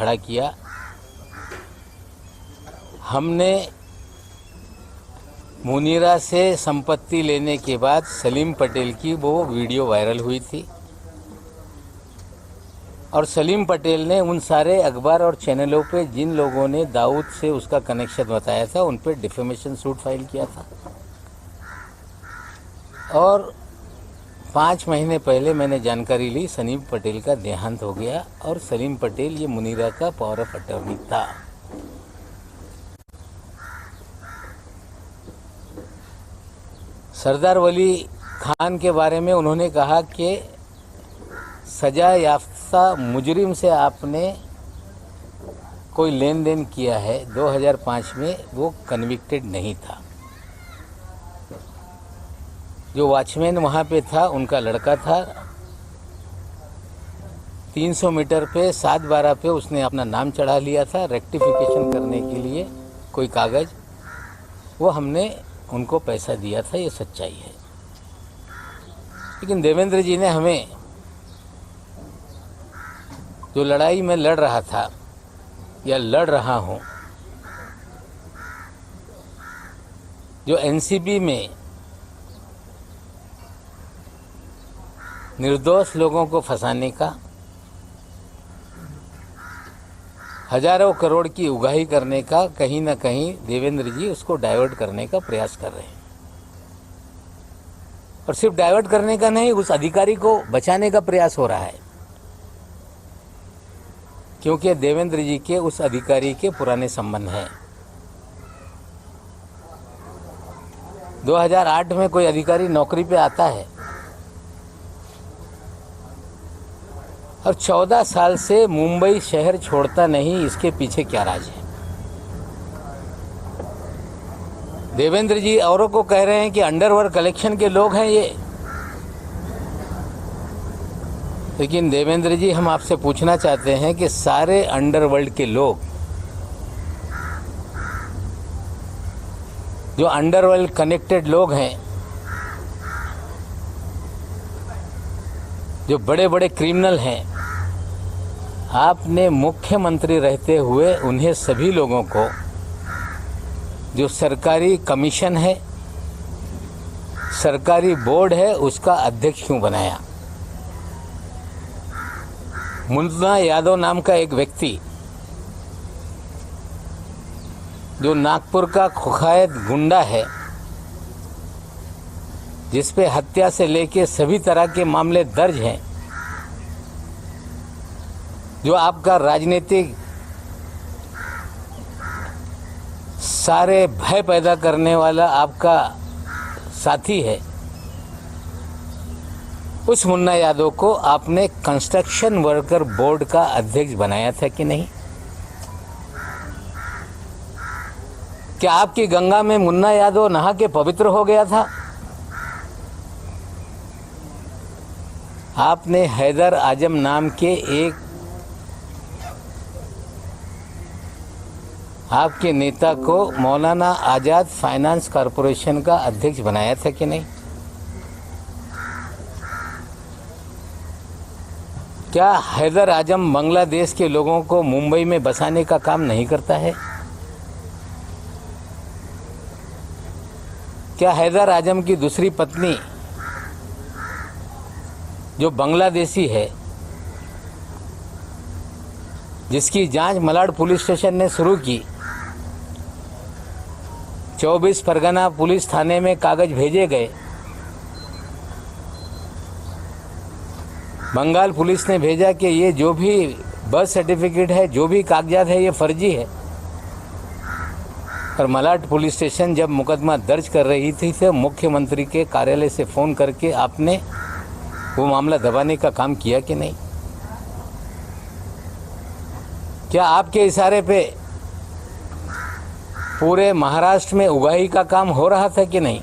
खड़ा किया। हमने मुनीरा से संपत्ति लेने के बाद सलीम पटेल की वो वीडियो वायरल हुई थी और सलीम पटेल ने उन सारे अखबार और चैनलों पे जिन लोगों ने दाऊद से उसका कनेक्शन बताया था उन पे डिफेमेशन सूट फाइल किया था। और 5 महीने पहले मैंने जानकारी ली सलीम पटेल का देहांत हो गया और सलीम पटेल ये मुनीरा का पावर ऑफ अटॉर्नी था। सरदार वली खान के बारे में उन्होंने कहा कि सजा याफ्ता मुजरिम से आपने कोई लेन देन किया है। 2005 में वो कन्विक्टेड नहीं था। जो वॉचमैन वहाँ पे था उनका लड़का था। 300 मीटर पे 7/12 पे उसने अपना नाम चढ़ा लिया था रेक्टिफिकेशन करने के लिए कोई कागज़, वो हमने उनको पैसा दिया था, ये सच्चाई है। लेकिन देवेंद्र जी ने हमें जो लड़ाई में लड़ रहा था या लड़ रहा हूँ, जो एनसीबी में निर्दोष लोगों को फंसाने का, हजारों करोड़ की उगाही करने का, कहीं ना कहीं देवेंद्र जी उसको डाइवर्ट करने का प्रयास कर रहे हैं। और सिर्फ डाइवर्ट करने का नहीं, उस अधिकारी को बचाने का प्रयास हो रहा है, क्योंकि देवेंद्र जी के उस अधिकारी के पुराने संबंध हैं। 2008 में कोई अधिकारी नौकरी पे आता है और 14 साल से मुंबई शहर छोड़ता नहीं, इसके पीछे क्या राज है? देवेंद्र जी औरों को कह रहे हैं कि अंडरवर्ल्ड कलेक्शन के लोग हैं ये, लेकिन देवेंद्र जी हम आपसे पूछना चाहते हैं कि सारे अंडरवर्ल्ड के लोग, जो अंडरवर्ल्ड कनेक्टेड लोग हैं, जो बड़े बड़े क्रिमिनल हैं, आपने मुख्यमंत्री रहते हुए उन्हें सभी लोगों को जो सरकारी कमीशन है, सरकारी बोर्ड है, उसका अध्यक्ष क्यों बनाया? मुन्ना यादव नाम का एक व्यक्ति जो नागपुर का कुख्यात गुंडा है, जिस पे हत्या से लेके सभी तरह के मामले दर्ज हैं, जो आपका राजनीतिक सारे भय पैदा करने वाला आपका साथी है, उस मुन्ना यादव को आपने कंस्ट्रक्शन वर्कर बोर्ड का अध्यक्ष बनाया था कि नहीं? क्या आपकी गंगा में मुन्ना यादव नहा के पवित्र हो गया था? आपने हैदर आजम नाम के एक आपके नेता को मौलाना आज़ाद फाइनेंस कॉरपोरेशन का अध्यक्ष बनाया था कि नहीं? क्या हैदर आजम बांग्लादेश के लोगों को मुंबई में बसाने का काम नहीं करता है? क्या हैदर आजम की दूसरी पत्नी जो बांग्लादेशी है, जिसकी जांच मलाड पुलिस स्टेशन ने शुरू की, 24 परगना पुलिस थाने में कागज भेजे गए, बंगाल पुलिस ने भेजा कि ये जो भी बर्थ सर्टिफिकेट है, जो भी कागजात है, ये फर्जी है। और मलाड पुलिस स्टेशन जब मुकदमा दर्ज कर रही थी तो मुख्यमंत्री के कार्यालय से फ़ोन करके आपने वो मामला दबाने का काम किया कि नहीं? क्या आपके इशारे पे पूरे महाराष्ट्र में उगाही का काम हो रहा था कि नहीं?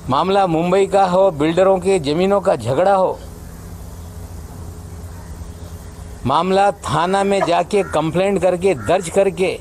मामला मुंबई का हो, बिल्डरों के ज़मीनों का झगड़ा हो, मामला थाना में जाके कंप्लेंट करके दर्ज करके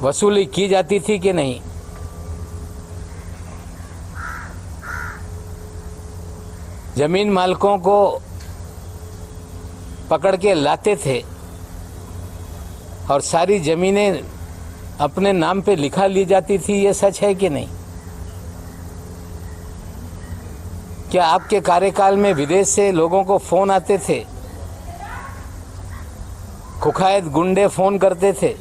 वसूली की जाती थी कि नहीं? जमीन मालिकों को पकड़ के लाते थे और सारी जमीनें अपने नाम पे लिखा ली जाती थी। ये सच है कि नहीं? क्या आपके कार्यकाल में विदेश से लोगों को फोन आते थे? कुख्यात गुंडे फोन करते थे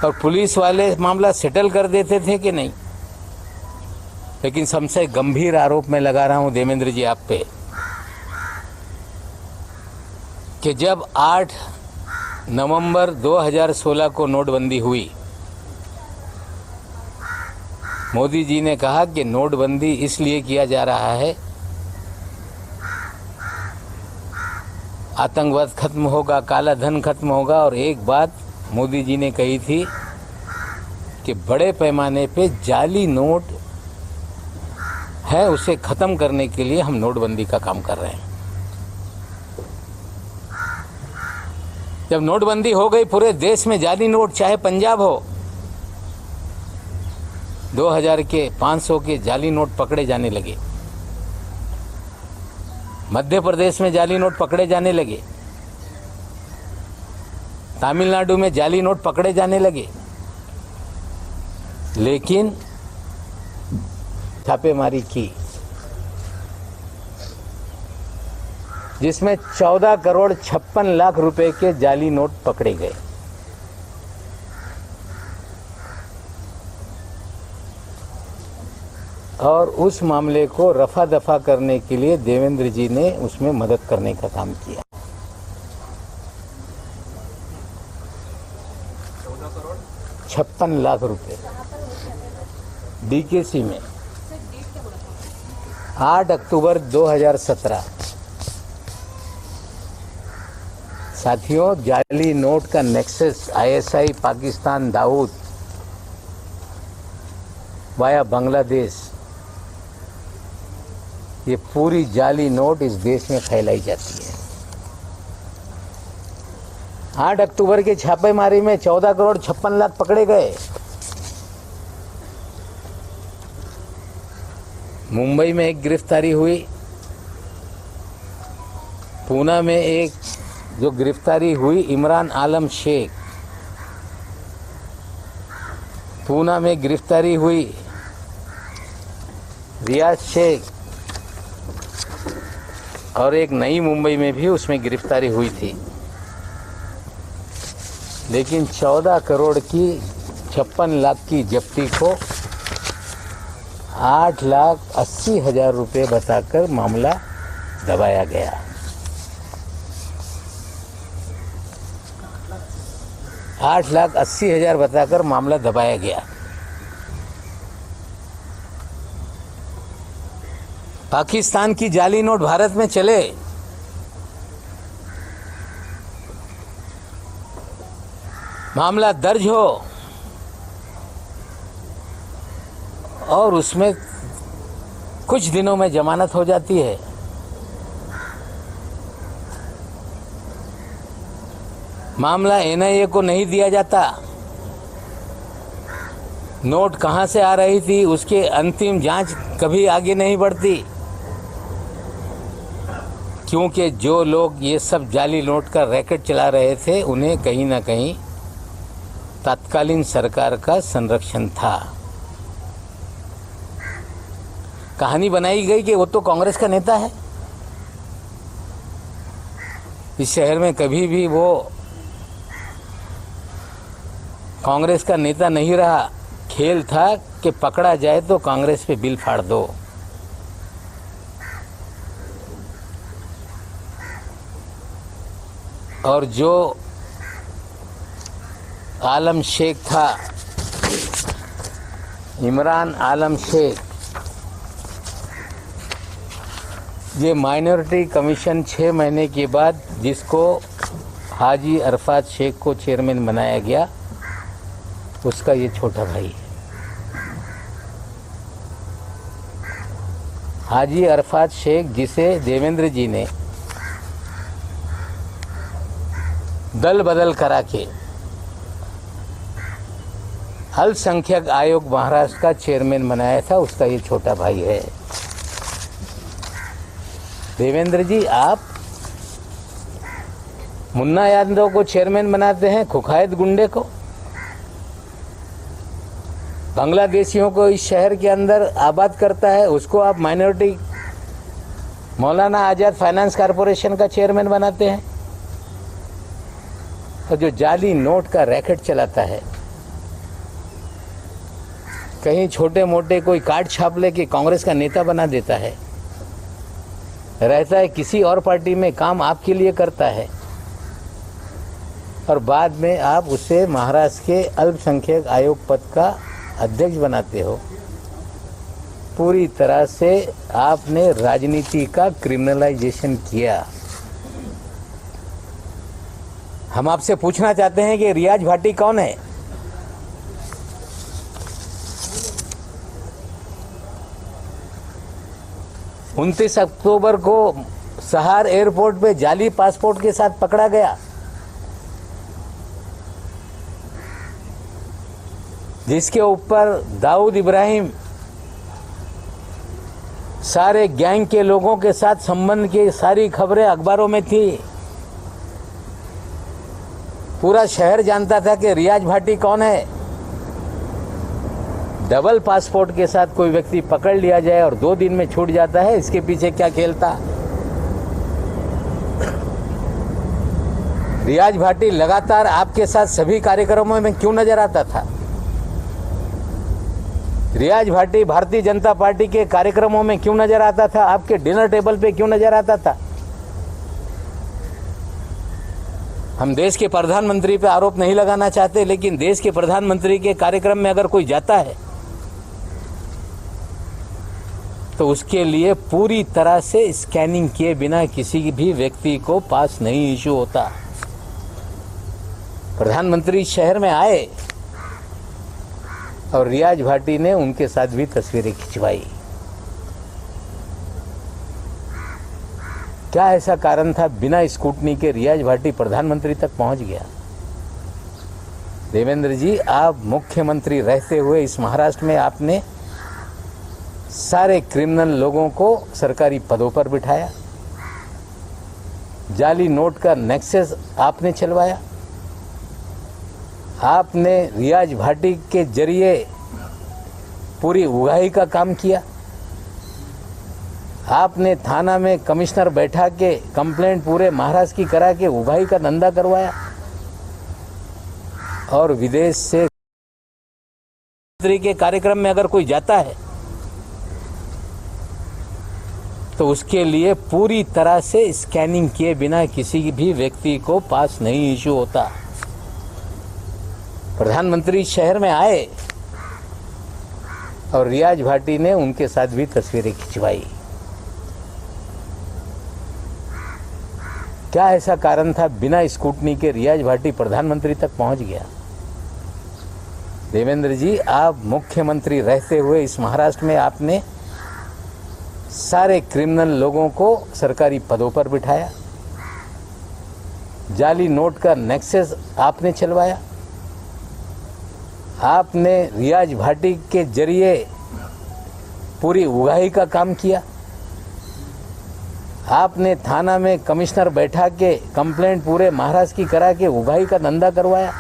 और पुलिस वाले मामला सेटल कर देते थे कि नहीं? लेकिन सबसे गंभीर आरोप मैं लगा रहा हूं देवेंद्र जी आप पे कि जब 8 नवंबर 2016 को नोटबंदी हुई, मोदी जी ने कहा कि नोटबंदी इसलिए किया जा रहा है, आतंकवाद खत्म होगा, काला धन खत्म होगा। और एक बात मोदी जी ने कही थी कि बड़े पैमाने पे जाली नोट है, उसे खत्म करने के लिए हम नोटबंदी का काम कर रहे हैं। जब नोटबंदी हो गई पूरे देश में जाली नोट, चाहे पंजाब हो, 2000 के 500 के जाली नोट पकड़े जाने लगे। मध्य प्रदेश में जाली नोट पकड़े जाने लगे, तमिलनाडु में जाली नोट पकड़े जाने लगे। लेकिन छापेमारी की जिसमें 14 करोड़ 56 लाख रुपए के जाली नोट पकड़े गए। और उस मामले को रफा दफा करने के लिए देवेंद्र जी ने उसमें मदद करने का काम किया। 56 लाख रुपए डीकेसी में 8 अक्टूबर 2017। साथियों, जाली नोट का nexus ISI Pakistan Dawood via Bangladesh, ये पूरी जाली नोट इस देश में फैलाई जाती है। 8 अक्टूबर के छापेमारी में 14 करोड़ 56 लाख पकड़े गए। मुंबई में एक गिरफ्तारी हुई, पूना में एक जो गिरफ्तारी हुई इमरान आलम शेख, पूना में गिरफ्तारी हुई रियाज शेख, और एक नई मुंबई में भी उसमें गिरफ्तारी हुई थी। लेकिन 14 करोड़ की 56 लाख की जब्ती को 8,80,000 रुपये बताकर मामला दबाया गया। 8,80,000 बताकर मामला दबाया गया। पाकिस्तान की जाली नोट भारत में चले, मामला दर्ज हो और उसमें कुछ दिनों में जमानत हो जाती है। मामला एनआईए को नहीं दिया जाता। नोट कहां से आ रही थी उसके अंतिम जांच कभी आगे नहीं बढ़ती, क्योंकि जो लोग ये सब जाली नोट का रैकेट चला रहे थे उन्हें कहीं ना कहीं तत्कालीन सरकार का संरक्षण था। कहानी बनाई गई कि वो तो कांग्रेस का नेता है। इस शहर में कभी भी वो कांग्रेस का नेता नहीं रहा। खेल था कि पकड़ा जाए तो कांग्रेस पे बिल फाड़ दो। और जो आलम शेख था, इमरान आलम शेख, ये माइनॉरिटी कमीशन 6 महीने के बाद जिसको हाजी अरफात शेख को चेयरमैन बनाया गया, उसका ये छोटा भाई है। हाजी अरफात शेख, जिसे देवेंद्र जी ने दल बदल करा के अल्पसंख्यक आयोग महाराष्ट्र का चेयरमैन बनाया था, उसका ये छोटा भाई है। देवेंद्र जी, आप मुन्ना यादव को चेयरमैन बनाते हैं, कुख्यात गुंडे को। बांग्लादेशियों को इस शहर के अंदर आबाद करता है, उसको आप माइनॉरिटी मौलाना आज़ाद फाइनेंस कॉरपोरेशन का चेयरमैन बनाते हैं। और जो जाली नोट का रैकेट चलाता है, कहीं छोटे मोटे कोई कार्ड छाप लेके कांग्रेस का नेता बना देता है, रहता है किसी और पार्टी में, काम आपके लिए करता है, और बाद में आप उसे महाराष्ट्र के अल्पसंख्यक आयोग पद का अध्यक्ष बनाते हो। पूरी तरह से आपने राजनीति का क्रिमिनलाइजेशन किया। हम आपसे पूछना चाहते हैं कि रियाज भाटी कौन है? उनतीस अक्टूबर को सहार एयरपोर्ट पे जाली पासपोर्ट के साथ पकड़ा गया, जिसके ऊपर दाऊद इब्राहिम सारे गैंग के लोगों के साथ संबंध की सारी खबरें अखबारों में थी। पूरा शहर जानता था कि रियाज भाटी कौन है। डबल पासपोर्ट के साथ कोई व्यक्ति पकड़ लिया जाए और 2 दिन में छूट जाता है, इसके पीछे क्या खेल था? रियाज भाटी लगातार आपके साथ सभी कार्यक्रमों में क्यों नजर आता था? रियाज भाटी भारतीय जनता पार्टी के कार्यक्रमों में क्यों नजर आता था? आपके डिनर टेबल पे क्यों नजर आता था? हम देश के प्रधानमंत्री पे आरोप नहीं लगाना चाहते, लेकिन देश के प्रधानमंत्री के कार्यक्रम में अगर कोई जाता है तो उसके लिए पूरी तरह से स्कैनिंग किए बिना किसी भी व्यक्ति को पास नहीं इशू होता। प्रधानमंत्री शहर में आए और रियाज भाटी ने उनके साथ भी तस्वीरें खिंचवाई। क्या ऐसा कारण था बिना स्कूटनी के रियाज भाटी प्रधानमंत्री तक पहुंच गया? देवेंद्र जी, आप मुख्यमंत्री रहते हुए इस महाराष्ट्र में आपने सारे क्रिमिनल लोगों को सरकारी पदों पर बिठाया, जाली नोट का नेक्सस आपने चलवाया, आपने रियाज भाटी के जरिए पूरी उगाही का काम किया, आपने थाना में कमिश्नर बैठा के कंप्लेंट पूरे महाराष्ट्र की करा के उगाही का धंधा करवाया, और विदेश से के कार्यक्रम में अगर कोई जाता है तो उसके लिए पूरी तरह से स्कैनिंग किए बिना किसी भी व्यक्ति को पास नहीं इशू होता। प्रधानमंत्री शहर में आए और रियाज भाटी ने उनके साथ भी तस्वीरें खिंचवाई। क्या ऐसा कारण था बिना स्कूटनी के रियाज भाटी प्रधानमंत्री तक पहुंच गया? देवेंद्र जी, आप मुख्यमंत्री रहते हुए इस महाराष्ट्र में आपने सारे क्रिमिनल लोगों को सरकारी पदों पर बिठाया, जाली नोट का नेक्सस आपने चलवाया, आपने रियाज भाटी के जरिए पूरी उगाही का काम किया, आपने थाना में कमिश्नर बैठा के कंप्लेंट पूरे महाराष्ट्र की करा के उगाही का धंधा करवाया,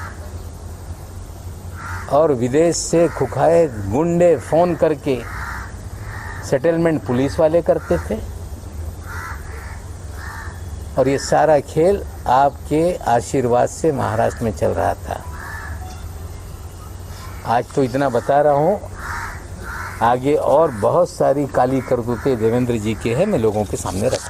और विदेश से कुख्यात गुंडे फोन करके सेटलमेंट पुलिस वाले करते थे। और ये सारा खेल आपके आशीर्वाद से महाराष्ट्र में चल रहा था। आज तो इतना बता रहा हूँ, आगे और बहुत सारी काली करतूतें देवेंद्र जी के हैं, मैं लोगों के सामने रख